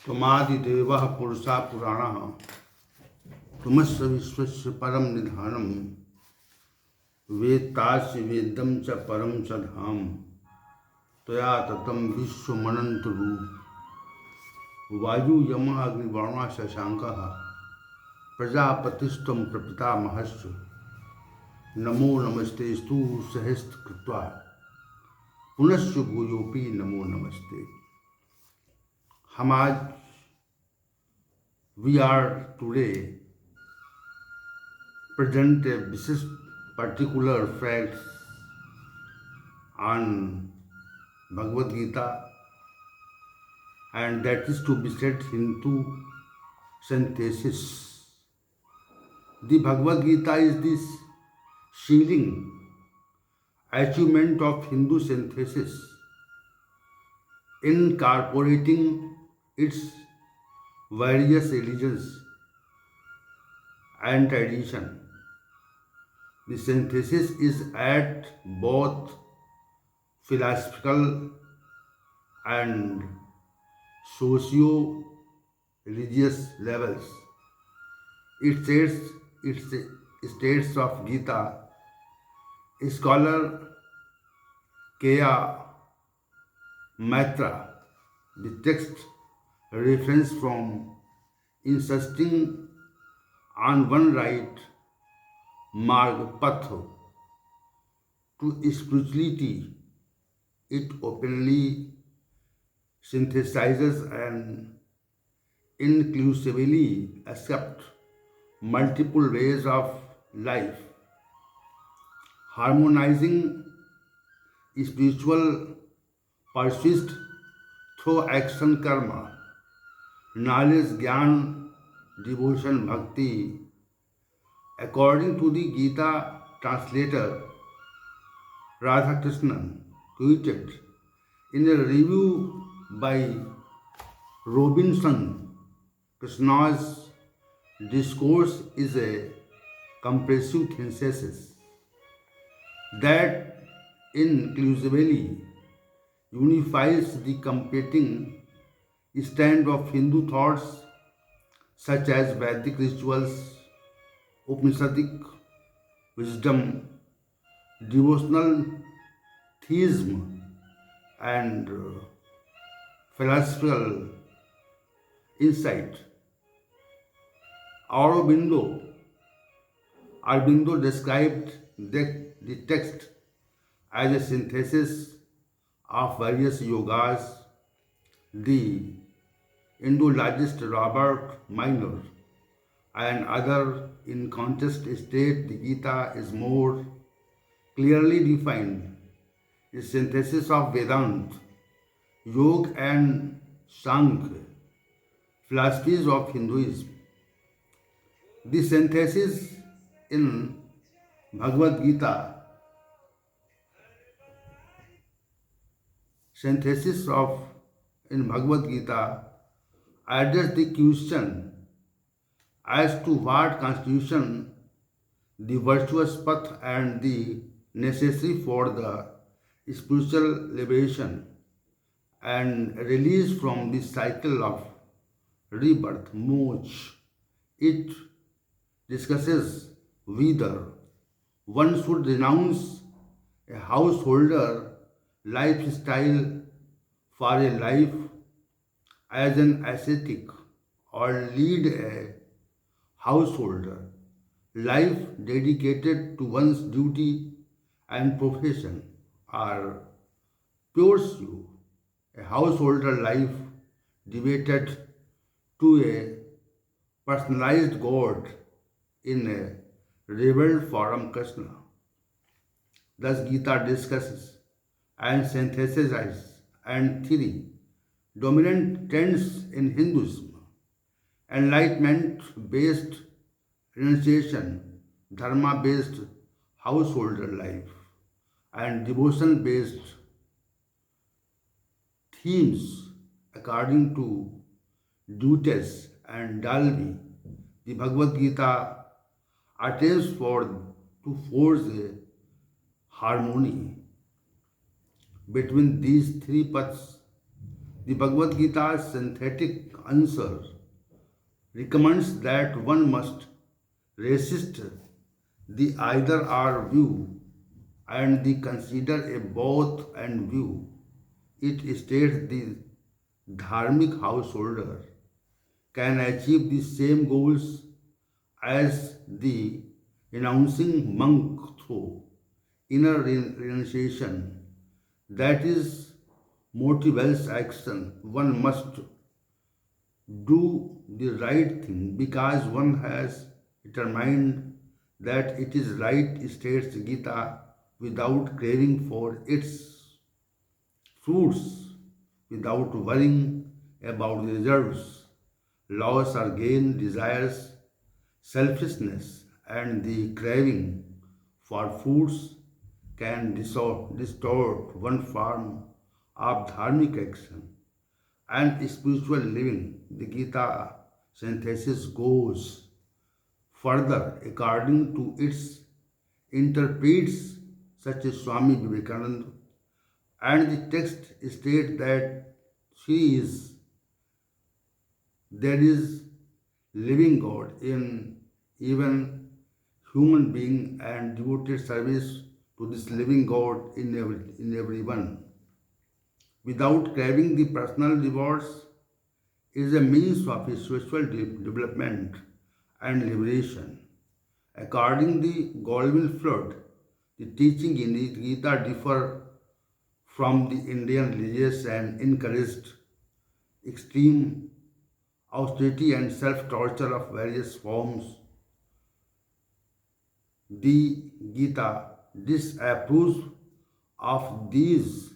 त्वमादिदेवः पुरुषः पुराणः त्वमस्य विश्वस्य परम निधानम् वेत्तासि वेदं च परं च धाम त्वया ततं विश्वमनन्तरूप वायु यम अग्निवर्णः शशाङ्कः प्रजापतिस्त्वं प्रपितामहश्च नमो नमस्तेस्तु सहस्रकृत्वा पुनश्च भूयोऽपि नमो नमस्ते। हम आज we are today present a विशिष्ट particular facts on Bhagavad Gita, and that is to be said into synthesis. The Bhagavad Gita is this sealing achievement of Hindu synthesis, incorporating its various religions and tradition. The synthesis is at both philosophical and socio-religious levels. It states of Gita, scholar K.A. Maitra, the text reference from insisting on one right marg path to spirituality. It openly synthesizes and inclusively accepts multiple ways of life, harmonizing spiritual pursuit through action karma, knowledge, gyan, devotion, bhakti. According to the Gita translator Radhakrishnan tweeted in a review by Robinson, Krishna's discourse is a comprehensive synthesis that inclusively unifies the competing stand of Hindu thoughts such as Vedic rituals, Upanishadic wisdom, devotional theism, and philosophical insight. Aurobindo described the text as a synthesis of various yogas. The Indologist Robert Minor and other in contrast state the Gita is more clearly defined, a synthesis of Vedanta, Yoga and Sankhya, philosophies of Hinduism. The synthesis in Bhagavad Gita address the question as to what constitution the virtuous path and the necessary for the spiritual liberation and release from the cycle of rebirth, moksha. It discusses whether one should renounce a householder lifestyle for a life as an ascetic or lead a householder life dedicated to one's duty and profession, or pursue a householder life devoted to a personalized God in a revealed form Krishna. Thus Gita discusses and synthesizes and three dominant trends in Hinduism: enlightenment-based renunciation, dharma-based householder life, and devotion-based themes according to Dutes and Dalby. The Bhagavad Gita attempts to forge a harmony between these three paths The Bhagavad Gita's synthetic answer recommends that one must resist the either or view and the consider a both and view. It states the dharmic householder can achieve the same goals as the renouncing monk through inner renunciation. That is motivates action. One must do the right thing because one has determined that it is right, states Gita, without craving for its fruits, without worrying about the results. Loss or gain, desires, selfishness, and the craving for foods can distort one form of dharmic action and spiritual living. The Gita synthesis goes further according to its interprets such as Swami Vivekananda, and the text states that she is there is living God in even human being and devoted service to this living God in everyone. Without craving the personal rewards is a means of spiritual development and liberation. According to the Golden Flood, the teaching in the Gita differ from the Indian religious and encouraged extreme austerity and self-torture of various forms. The Gita disapproves of these,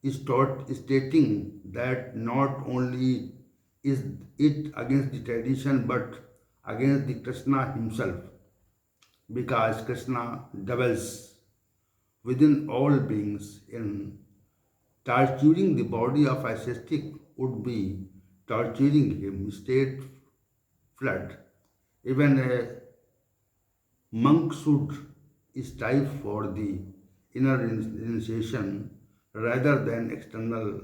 stating that not only is it against the tradition but against the Krishna himself, because Krishna dwells within all beings. In torturing the body of ascetic would be torturing him. State flood. Even a monk should strive for the inner renunciation rather than external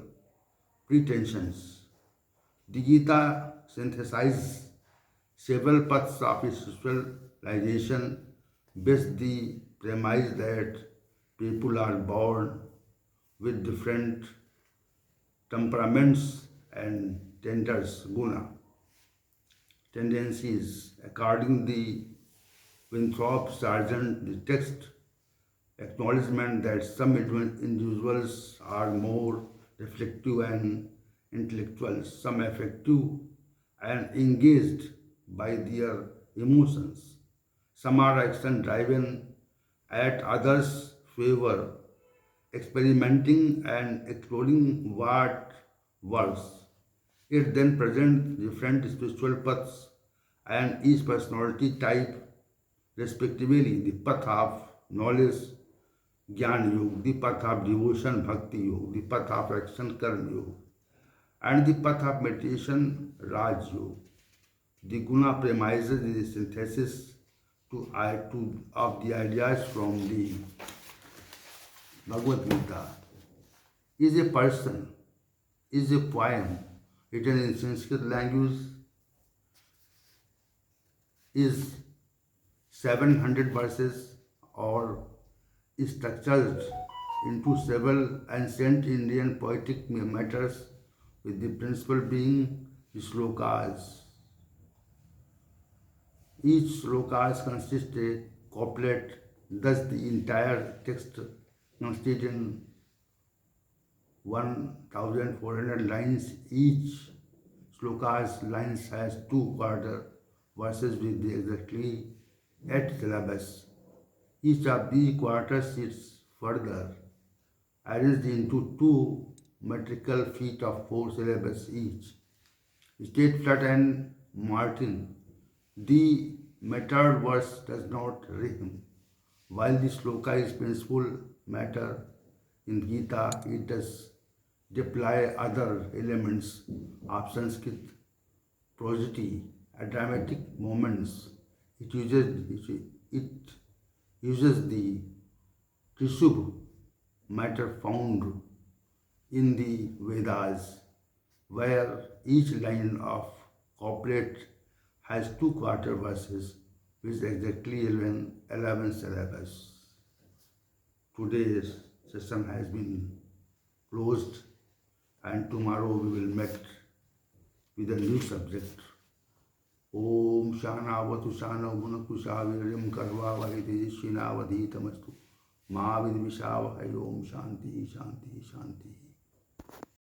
pretensions. The Gita synthesizes several paths of spiritualization based the premise that people are born with different temperaments and tendencies. According to the Winthrop Sargent, the text acknowledgement that some individuals are more reflective and intellectual, some affective and engaged by their emotions. Some are action driven, at others favor experimenting and exploring what works. It then presents different spiritual paths and each personality type respectively, the path of knowledge, Gyan Yoga, the path of devotion, Bhakti Yoga, the path of action, Karma Yoga, and the path of meditation, Raj Yoga. The Guna premises the synthesis of the ideas from the Bhagavad Gita. Is a person, is a poem written in Sanskrit language, is 700 verses or is structured into several ancient Indian poetic matters with the principle being the slokas. Each slokas consists a couplet, thus the entire text consists in 1400 lines. Each slokas lines has 2 quarter verses with the exactly 8 syllables. Each of these quarters is further arranged into 2 metrical feet of 4 syllables each. State Flat and Martin, the method verse does not rhyme. While the sloka is principal matter in Gita, it does deploy other elements of Sanskrit prosody, dramatic moments. It uses the Trishubh matter found in the Vedas, where each line of couplet has two quarter verses with exactly 11 syllables. Today's session has been closed, and tomorrow we will meet with a new subject. Om Shanavatu Shanavunatu Shavirim Karva Vahite Shinavadhitamastu Ma Vidvishavahay Om Shanti Shanti Shanti.